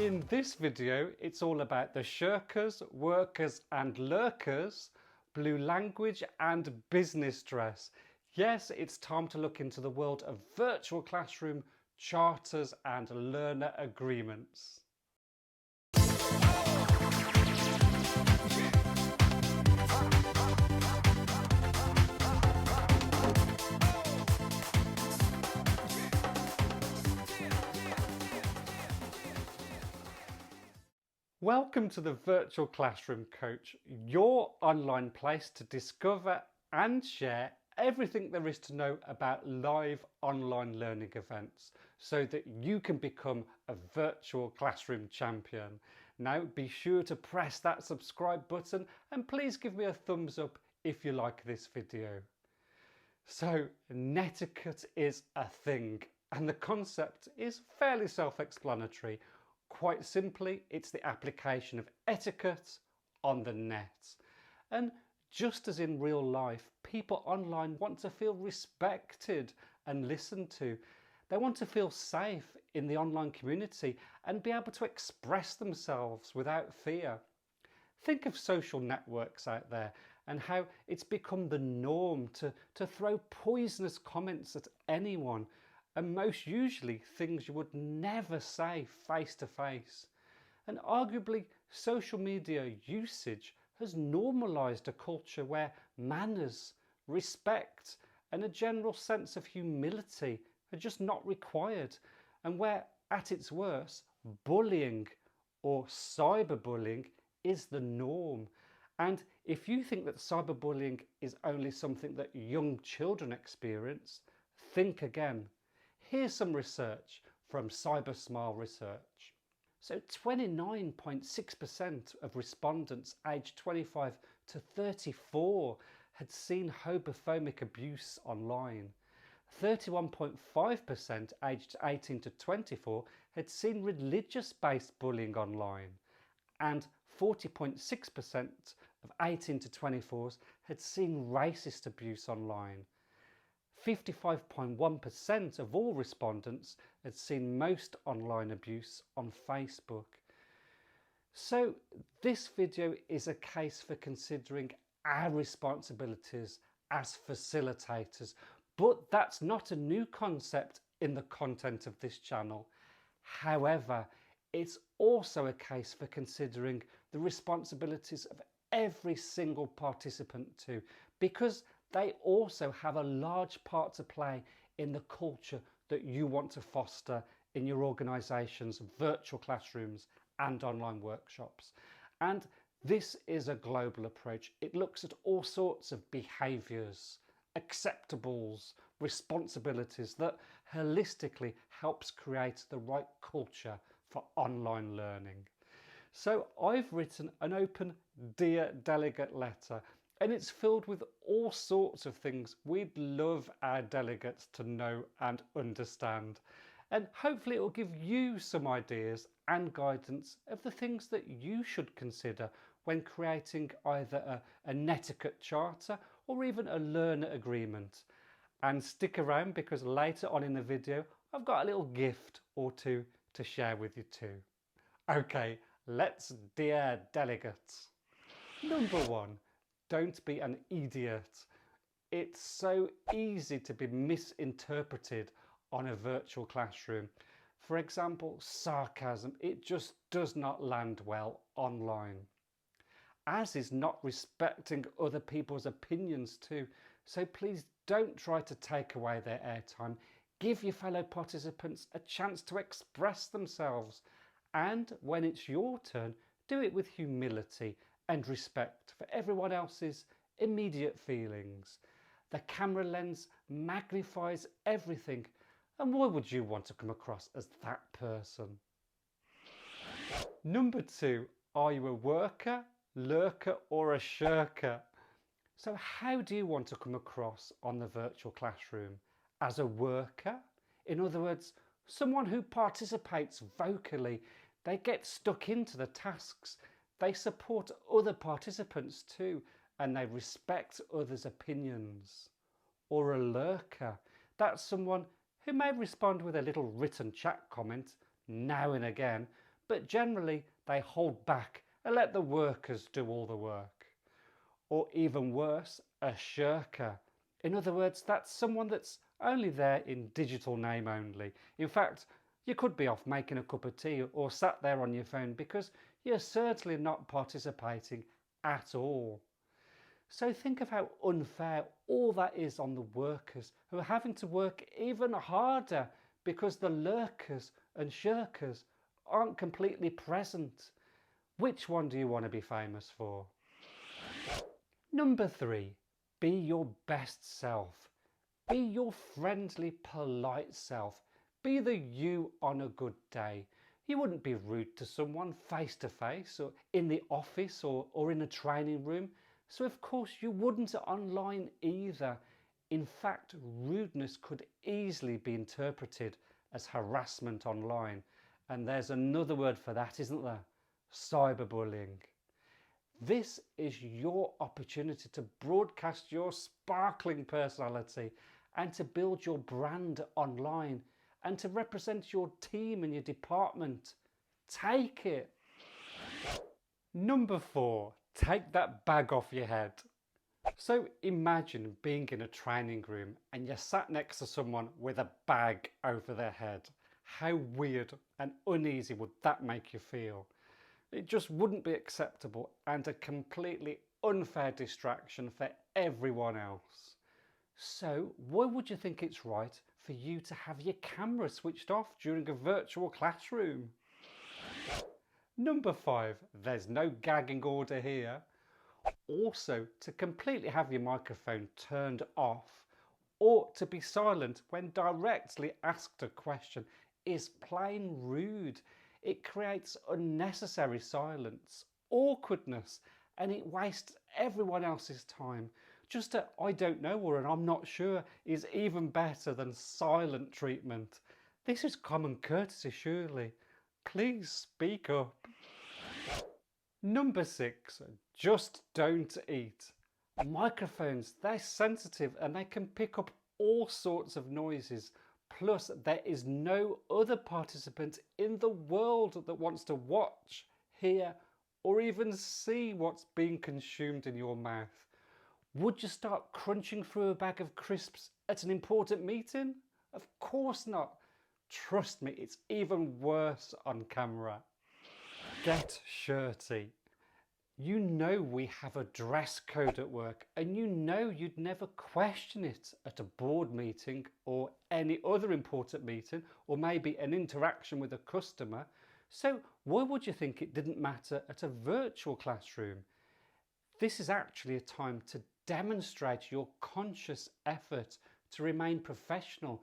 In this video, it's all about the shirkers, workers and lurkers, blue language and business dress. Yes, it's time to look into the world of virtual classroom, charters and learner agreements. Welcome to the Virtual Classroom Coach, your online place to discover and share everything there is to know about live online learning events so that you can become a virtual classroom champion. Now be sure to press that subscribe button and please give me a thumbs up if you like this video. So Netiquette is a thing and the concept is fairly self-explanatory. Quite simply, it's the application of etiquette on the net. And just as in real life, people online want to feel respected and listened to. They want to feel safe in the online community and be able to express themselves without fear. Think of social networks out there and how it's become the norm to throw poisonous comments at anyone, and most usually things you would never say face to face. And arguably social media usage has normalised a culture where manners, respect and a general sense of humility are just not required, and where at its worst bullying or cyberbullying is the norm. And if you think that cyberbullying is only something that young children experience, think again. Here's some research from CyberSmile Research. So 29.6% of respondents aged 25 to 34 had seen homophobic abuse online. 31.5% aged 18 to 24 had seen religious-based bullying online. And 40.6% of 18 to 24s had seen racist abuse online. 55.1% of all respondents had seen most online abuse on Facebook. So this video is a case for considering our responsibilities as facilitators, but that's not a new concept in the content of this channel. However, it's also a case for considering the responsibilities of every single participant too, because they also have a large part to play in the culture that you want to foster in your organisation's virtual classrooms and online workshops. And this is a global approach. It looks at all sorts of behaviours, acceptables, responsibilities that holistically helps create the right culture for online learning. So I've written an open Dear Delegate letter, and it's filled with all sorts of things we'd love our delegates to know and understand. And hopefully it will give you some ideas and guidance of the things that you should consider when creating either a Netiquette charter or even a learner agreement. And stick around because later on in the video I've got a little gift or two to share with you too. Okay, let's Dear Delegates. Number 1. Don't be an idiot. It's so easy to be misinterpreted on a virtual classroom. For example, sarcasm, it just does not land well online. As is not respecting other people's opinions too. So please don't try to take away their airtime. Give your fellow participants a chance to express themselves. And when it's your turn, do it with humility and respect for everyone else's immediate feelings. The camera lens magnifies everything, and why would you want to come across as that person? Number 2, are you a worker, lurker or a shirker? So how do you want to come across on the virtual classroom? As a worker? In other words, someone who participates vocally. They get stuck into the tasks. They support other participants too, and they respect others' opinions. Or a lurker, that's someone who may respond with a little written chat comment now and again, but generally they hold back and let the workers do all the work. Or even worse, a shirker. In other words, that's someone that's only there in digital name only. In fact, you could be off making a cup of tea or sat there on your phone because you're certainly not participating at all. So think of how unfair all that is on the workers who are having to work even harder because the lurkers and shirkers aren't completely present. Which one do you want to be famous for? Number 3, be your best self. Be your friendly, polite self. Be the you on a good day. You wouldn't be rude to someone face to face or in the office or in a training room. So of course you wouldn't online either. In fact, rudeness could easily be interpreted as harassment online. And there's another word for that, isn't there? Cyberbullying. This is your opportunity to broadcast your sparkling personality and to build your brand online and to represent your team and your department. Take it. Number 4, take that bag off your head. So imagine being in a training room and you're sat next to someone with a bag over their head. How weird and uneasy would that make you feel? It just wouldn't be acceptable and a completely unfair distraction for everyone else. So why would you think it's right for you to have your camera switched off during a virtual classroom? Number 5, there's no gagging order here. Also, to completely have your microphone turned off or to be silent when directly asked a question is plain rude. It creates unnecessary silence, awkwardness, and it wastes everyone else's time. Just a I don't know or an I'm not sure is even better than silent treatment. This is common courtesy, surely. Please speak up. Number 6, just don't eat. Microphones, they're sensitive and they can pick up all sorts of noises. Plus, there is no other participant in the world that wants to watch, hear, or even see what's being consumed in your mouth. Would you start crunching through a bag of crisps at an important meeting? Of course not. Trust me, it's even worse on camera. Get shirty. You know we have a dress code at work and you know you'd never question it at a board meeting or any other important meeting or maybe an interaction with a customer. So why would you think it didn't matter at a virtual classroom? This is actually a time to demonstrate your conscious effort to remain professional,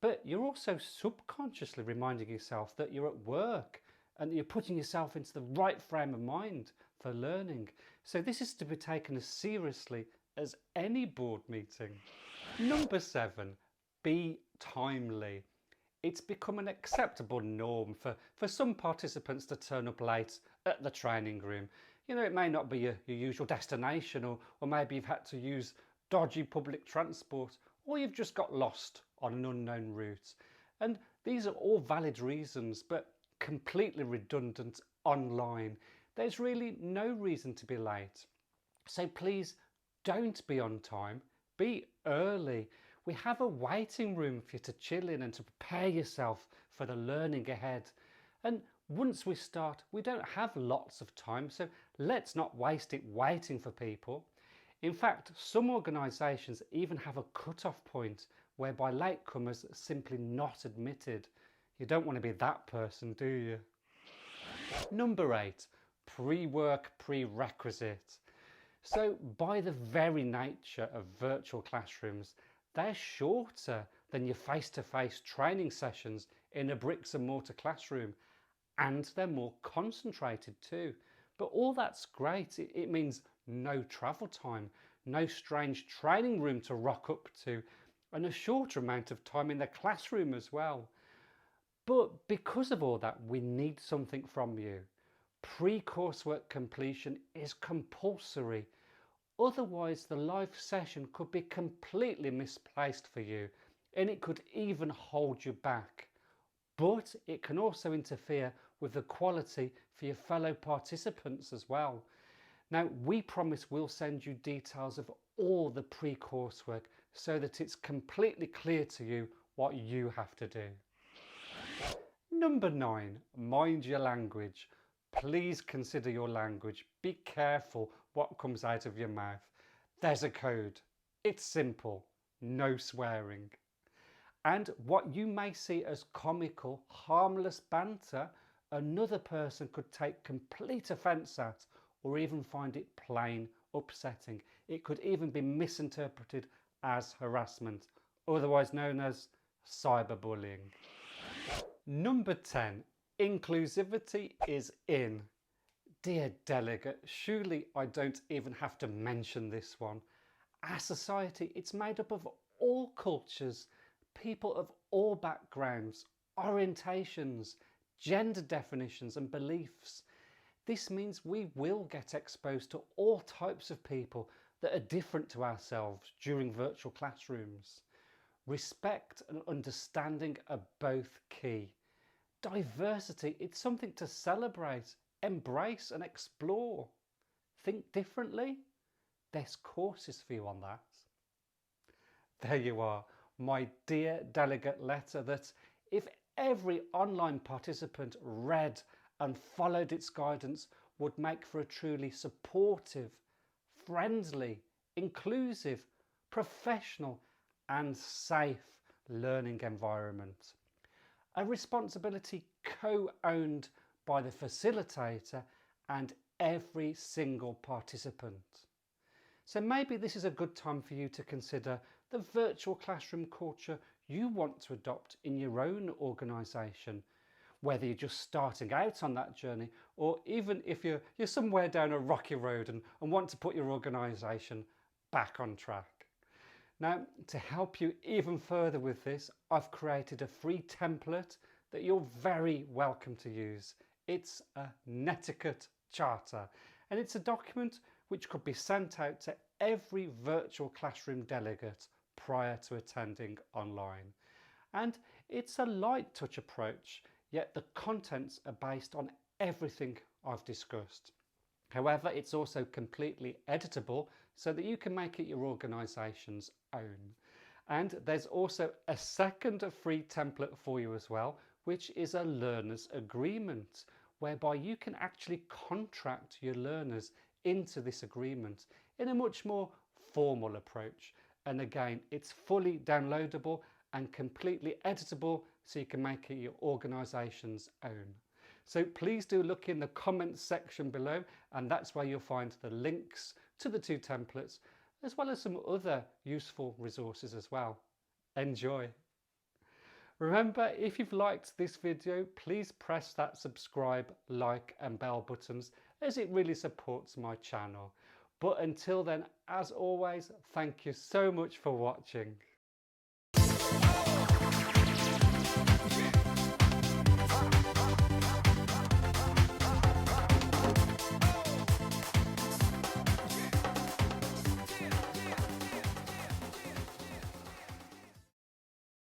but you're also subconsciously reminding yourself that you're at work and that you're putting yourself into the right frame of mind for learning. So this is to be taken as seriously as any board meeting. Number 7, be timely. It's become an acceptable norm for some participants to turn up late at the training room. You know, it may not be your usual destination or maybe you've had to use dodgy public transport or you've just got lost on an unknown route. And these are all valid reasons, but completely redundant online. There's really no reason to be late. So please don't be on time, be early. We have a waiting room for you to chill in and to prepare yourself for the learning ahead. And once we start, we don't have lots of time, so let's not waste it waiting for people. In fact, some organisations even have a cut-off point whereby latecomers are simply not admitted. You don't want to be that person, do you? Number 8, pre-work prerequisites. So by the very nature of virtual classrooms, they're shorter than your face-to-face training sessions in a bricks and mortar classroom, and they're more concentrated too. But all that's great. It means no travel time, no strange training room to rock up to, and a shorter amount of time in the classroom as well. But because of all that, we need something from you. Pre-coursework completion is compulsory. Otherwise, the live session could be completely misplaced for you, and it could even hold you back. but it can also interfere with the quality for your fellow participants as well. Now, we promise we'll send you details of all the pre-coursework so that it's completely clear to you what you have to do. Number 9, mind your language. Please consider your language. Be careful what comes out of your mouth. There's a code. It's simple. No swearing. And what you may see as comical, harmless banter, another person could take complete offence at or even find it plain upsetting. It could even be misinterpreted as harassment, otherwise known as cyberbullying. Number 10, inclusivity is in. Dear delegate, surely I don't even have to mention this one. Our society, it's made up of all cultures, people of all backgrounds, orientations, gender definitions and beliefs. This means we will get exposed to all types of people that are different to ourselves during virtual classrooms. Respect and understanding are both key. Diversity, it's something to celebrate, embrace and explore. Think differently? There's courses for you on that. There you are, my dear delegate letter that if every online participant read and followed its guidance would make for a truly supportive, friendly, inclusive, professional and safe learning environment. A responsibility co-owned by the facilitator and every single participant. So maybe this is a good time for you to consider the virtual classroom culture you want to adopt in your own organisation, whether you're just starting out on that journey or even if you're somewhere down a rocky road and want to put your organisation back on track. Now, to help you even further with this, I've created a free template that you're very welcome to use. It's a Netiquette charter, and it's a document which could be sent out to every virtual classroom delegate prior to attending online. And it's a light touch approach, yet the contents are based on everything I've discussed. However, it's also completely editable so that you can make it your organisation's own. And there's also a second free template for you as well, which is a learner's agreement, whereby you can actually contract your learners into this agreement in a much more formal approach. And again, it's fully downloadable and completely editable so you can make it your organisation's own. So please do look in the comments section below, and that's where you'll find the links to the 2 templates, as well as some other useful resources as well. Enjoy! Remember, if you've liked this video, please press that subscribe, like and bell buttons, as it really supports my channel. But until then, as always, thank you so much for watching.